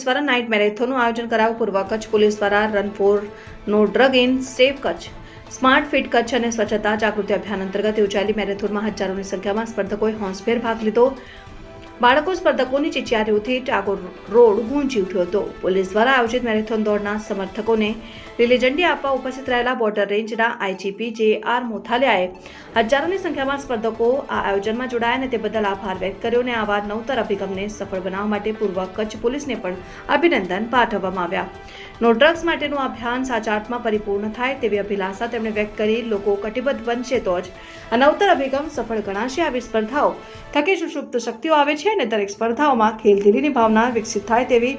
द्वारा नाइट मैरेथोनનું આયોજન કરાયું। પૂર્વ કચ્છ પોલીસ દ્વારા run for no drug in safe Kutch, smart fit Kutch અને સ્વચ્છતા જાગૃતિ અભિયાન અંતર્ગત યોજાયેલી મેરેથોનમાં હજારોની સંખ્યામાં સ્પર્ધકોએ હોંશભેર ભાગ લીધો। બાળકો સ્પર્ધકોની ચિચિયારીઓથી ટાગોર રોડ ગુંજી ઉઠ્યો હતો। પોલીસ દ્વારા આયોજિત મેરેથોન દોડના સમર્થકોને લીલી ઝંડી આપવા ઉપસ્થિત રહેલા બોર્ડર રેન્જના આઈજીપી જે.આર. મોથાલિયાએ હજારોની સંખ્યામાં સ્પર્ધકો આ આયોજનમાં જોડાયા અને તે બદલ આભાર વ્યક્ત કર્યો અને આવા નવતર અભિગમને સફળ બનાવવા માટે પૂર્વ કચ્છ પોલીસને પણ અભિનંદન પાઠવવામાં આવ્યા। નો ડ્રગ્સ માટેનું અભિયાન સાચા અર્થમાં પરિપૂર્ણ થાય તેવી અભિલાષા તેમણે વ્યક્ત કરી। લોકો કટિબદ્ધ બનશે તો જ આ નવતર અભિગમ સફળ ગણાશે। આવી સ્પર્ધાઓ થકી સુષુપ્ત શક્તિઓ આવે છે અને દરેક સ્પર્ધાઓમાં ખેલદિલીની ભાવના વિકસિત થાય તેવી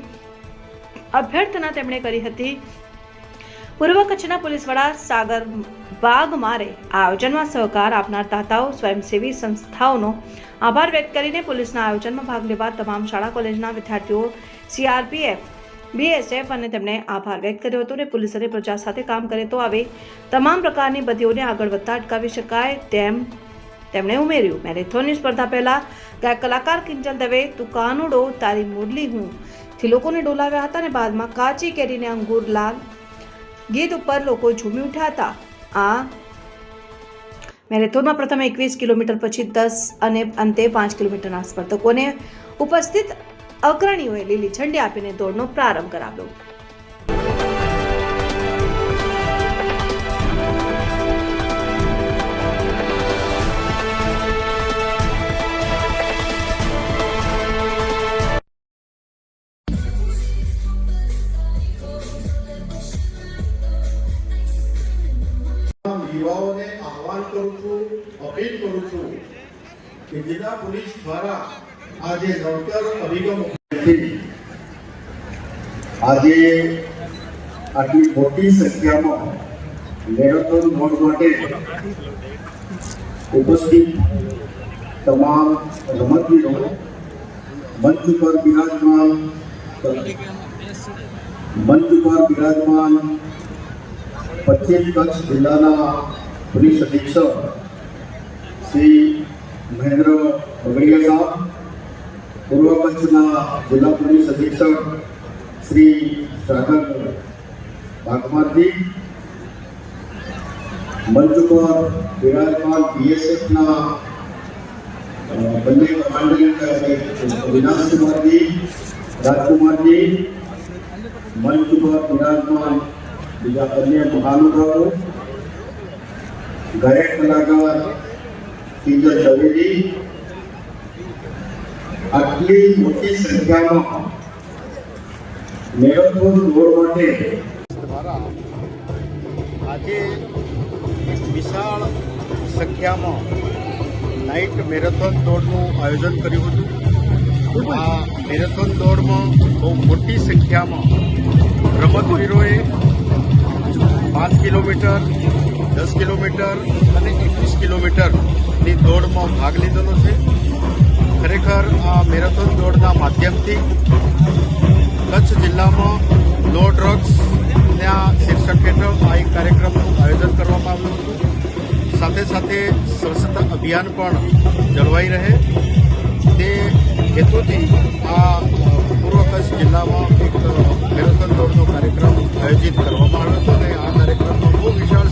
અભ્યર્થના તેમણે કરી હતી। પૂર્વ કચ્છના પોલીસ વડા સાગર વાઘમારે આ આયોજનમાં સહકાર આપનાર દાતાઓ, સ્વયંસેવી સંસ્થાઓનો આભાર વ્યક્ત કરીને પોલીસના આયોજનમાં ભાગ લેવા તમામ શાળા કોલેજના વિદ્યાર્થીઓ, સીઆરપીએફ, બીએસએફ અને તેમણે આભાર વ્યક્ત કર્યો હતો અને પોલીસ અને પ્રજા સાથે કામ કરે તો આવે તમામ પ્રકારની બદીઓને આગળ વધતા અટકાવી શકાય તેમ તેમણે ઉમેર્યું। મેરેથોનની સ્પર્ધા પહેલા ગાયક કલાકાર કિંજલ દવે તું કાનુડો તારી મુરલી હું થી લોકોને ડોલાવ્યા હતા અને બાદમાં કાચી કેરીને અંગૂર લાલ ગીત ઉપર લોકો ઝૂમી ઉઠ્યા હતા। આ મેરેથોનમાં પ્રથમ 21 કિલોમીટર, પછી 10 અને અંતે 5 કિલોમીટરના સ્પર્ધકોને ઉપસ્થિત અગ્રણીઓએ લીલી ઝંડી આપીને દોડનો પ્રારંભ કરાવ્યો। युवाओं ने आह्वान करूँ छूँ, अपील करूँ छूँ कि जिला पुलिस द्वारा आज नवतर अभिगम आज आटली मोटी संख्या में मैराथन दौड़ माटे उपस्थित तमाम रमतवीरो मंच पर विराजमान पश्चिम कच्छ जिल्लाना पुलिस अधीक्षक श्री महेंद्र बगड़िया साहब, पूर्व कच्छना जिला पुलिस अधीक्षक श्री सागर वाघमारजी, मंच पर विराजमान बीएसएफ बंदे कमांडेंट विनाश कुमार जी, राजकुमार जी, मंच पर विराजमान बीजा अन्य महानुभावों, गायक कलाकार किंजल दवे जी, आटली मोटी संख्या में मैराथन दौड़ माटे द्वारा आज एक विशाल संख्या में नाइट मैराथन दौड़નું आयोजन કર્યું હતું। આ મેરેથોન દોડમાં બહુ મોટી સંખ્યામાં રમતવીરોએ 5 કિલોમીટર, 10 કિલોમીટર અને 21 કિલોમીટરની દોડમાં ભાગ લીધેલો છે। ખરેખર આ મેરેથોન દોડના માધ્યમથી કચ્છ જિલ્લામાં નો ડ્રગ્સના શીર્ષક હેઠળ આ એક કાર્યક્રમનું આયોજન કરવામાં આવ્યું હતું। સાથે સાથે સ્વચ્છતા અભિયાન પણ જળવાઈ રહે તે હેતુથી આ પૂર્વ કચ્છ જિલ્લામાં એક મેરેથોન દોડનો કાર્યક્રમ આયોજિત કરવામાં આવ્યો હતો અને આ કાર્યક્રમમાં બહુ વિશાળ